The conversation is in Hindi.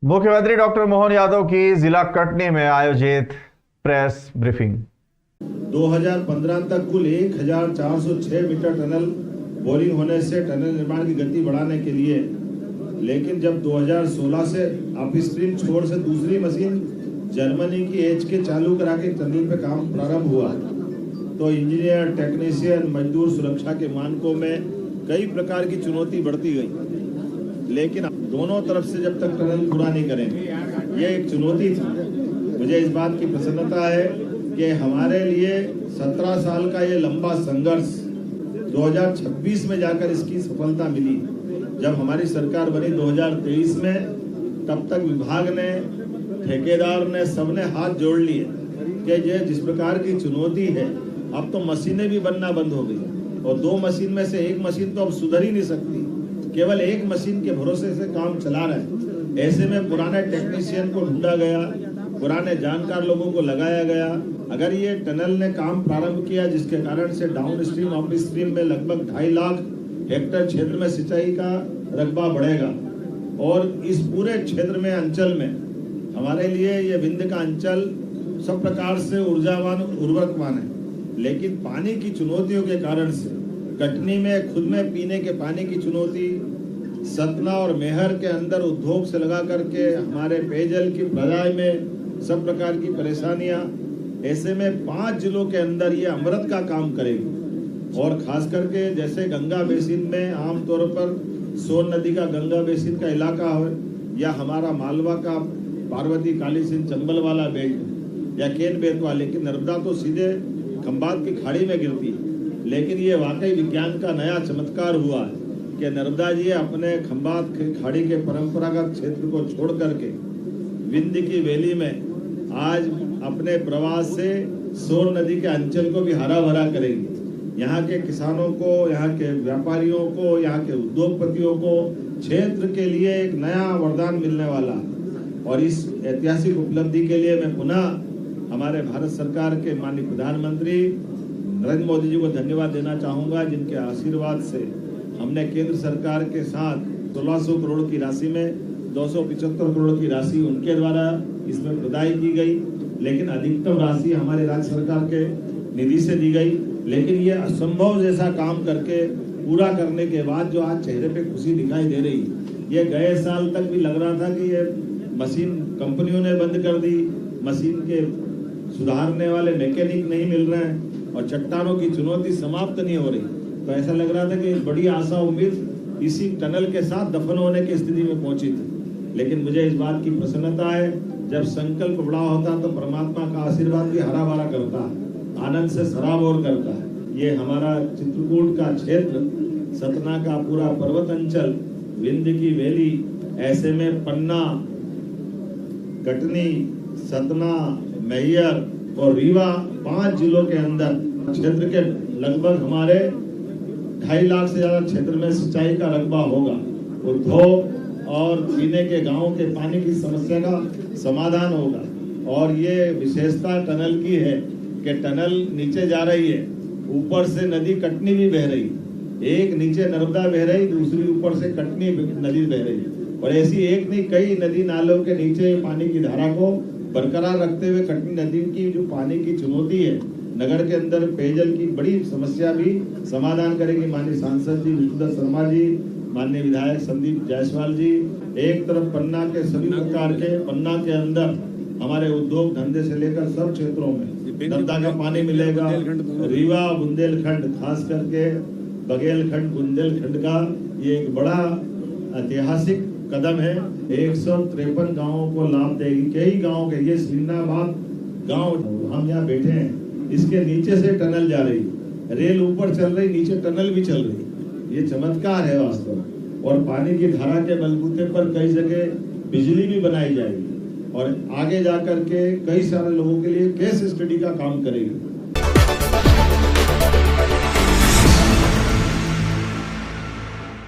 मुख्यमंत्री डॉक्टर मोहन यादव की जिला कटनी में आयोजित प्रेस ब्रीफिंग। 2015 तक कुल 1406 मीटर टनल बोरिंग होने से टनल निर्माण की गति बढ़ाने के लिए, लेकिन जब 2016 से अपस्ट्रीम छोर से दूसरी मशीन जर्मनी की HK चालू करा के टनल पे काम प्रारंभ हुआ, तो इंजीनियर, टेक्नीशियन, मजदूर सुरक्षा के मानकों में कई प्रकार की चुनौती बढ़ती गई। लेकिन दोनों तरफ से जब तक टनल पूरा नहीं करेंगे, ये एक चुनौती थी। मुझे इस बात की प्रसन्नता है कि हमारे लिए 17 साल का ये लंबा संघर्ष 2026 में जाकर इसकी सफलता मिली। जब हमारी सरकार बनी 2023 में, तब तक विभाग ने, ठेकेदार ने, सबने हाथ जोड़ लिए कि ये जिस प्रकार की चुनौती है, अब तो मशीनें भी बनना बंद हो गई और 2 मशीन में से एक मशीन तो अब सुधर ही नहीं सकती, केवल एक मशीन के भरोसे से काम चला रहे हैं। ऐसे में पुराने टेक्नीशियन को ढूंढा गया, पुराने जानकार लोगों को लगाया गया। अगर ये टनल ने काम प्रारंभ किया, जिसके कारण से डाउन स्ट्रीम, अप स्ट्रीम में लगभग 2.5 लाख हेक्टेयर क्षेत्र में सिंचाई का रकबा बढ़ेगा और इस पूरे क्षेत्र में, अंचल में हमारे लिए ये विंध्य का अंचल सब प्रकार से ऊर्जावान, उर्वरकवान है। लेकिन पानी की चुनौतियों के कारण से कटनी में खुद में पीने के पानी की चुनौती, सतना और मेहर के अंदर उद्योग से लगा करके हमारे पेयजल की प्रदाय में सब प्रकार की परेशानियां। ऐसे में 5 जिलों के अंदर ये अमृत का काम करेगी और खास करके जैसे गंगा बेसिन में आमतौर पर सोन नदी का गंगा बेसिन का इलाका हो, या हमारा मालवा का पार्वती काली सिंध चंबल वाला बेल्ट या केन बेतवा, लेकिन नर्मदा तो सीधे खंबात की खाड़ी में गिरती है। लेकिन ये वाकई विज्ञान का नया चमत्कार हुआ है कि नर्मदा जी अपने खंबात के खाड़ी के परंपरागत क्षेत्र को छोड़ करके विंध्य की वैली में आज अपने प्रवास से सोन नदी के अंचल को भी हरा भरा करेगी। यहाँ के किसानों को, यहाँ के व्यापारियों को, यहाँ के उद्योगपतियों को क्षेत्र के लिए एक नया वरदान मिलने वाला। और इस ऐतिहासिक उपलब्धि के लिए मैं पुनः हमारे भारत सरकार के माननीय प्रधानमंत्री नरेंद्र मोदी जी को धन्यवाद देना चाहूँगा, जिनके आशीर्वाद से हमने केंद्र सरकार के साथ 1600 करोड़ की राशि में 275 करोड़ की राशि उनके द्वारा इसमें प्रदाय की गई। लेकिन अधिकतम राशि हमारे राज्य सरकार के निधि से दी गई। लेकिन ये असंभव जैसा काम करके पूरा करने के बाद जो आज चेहरे पे खुशी दिखाई दे रही, ये गए साल तक भी लग रहा था कि ये मशीन कंपनियों ने बंद कर दी, मशीन के सुधारने वाले मैकेनिक नहीं मिल रहे हैं और चट्टानों की चुनौती समाप्त नहीं हो रही। तो ऐसा लग रहा था कि बड़ी आशा उम्मीद इसी टनल के साथ दफन होने की स्थिति में पहुंची थी। लेकिन मुझे इस बात की प्रसन्नता है, जब संकल्प बड़ा होता तो परमात्मा का आशीर्वाद भी हरा भरा करता है, आनंद से सराबोर करता है। ये हमारा चित्रकूट का क्षेत्र, सतना का पूरा पर्वत अंचल, विंध्य की वैली, ऐसे में पन्ना, कटनी, सतना, मैहर और रीवा 5 जिलों के अंदर क्षेत्र के लगभग हमारे 2.5 लाख से ज्यादा क्षेत्र में सिंचाई का रकबा होगा। उद्योग और पीने के गांव के पानी की समस्या का समाधान होगा। और ये विशेषता टनल की है कि टनल नीचे जा रही है, ऊपर से नदी कटनी भी बह रही, एक नीचे नर्मदा बह रही, दूसरी ऊपर से कटनी नदी बह रही। और ऐसी एक नहीं, कई नदी नालों के नीचे पानी की धारा को बरकरार रखते हुए कटनी नदी की जो पानी की चुनौती है, नगर के अंदर पेयजल की बड़ी समस्या भी समाधान करेगी। माननीय सांसद जी विष्णुदत्त शर्मा जी, माननीय विधायक संदीप जायसवाल जी, एक तरफ पन्ना के सभी प्रकार के, पन्ना के अंदर हमारे उद्योग धंधे से लेकर सब क्षेत्रों में नर्मदा का पानी मिलेगा। रीवा, बुंदेलखंड, खास करके बघेलखंड, बुंदेलखंड का ये एक बड़ा ऐतिहासिक कदम है। 153 गांवों को लाभ देगी। कई गांव के, ये सिन्नाबाद गांव हम यहाँ बैठे हैं, इसके नीचे से टनल जा रही, रेल ऊपर चल रही, नीचे टनल भी चल रही। ये चमत्कार है वास्तव। और पानी की धारा के बलबूते पर कई जगह बिजली भी बनाई जाएगी और आगे जाकर के कई सारे लोगों के लिए केस स्टडी का काम करेगी।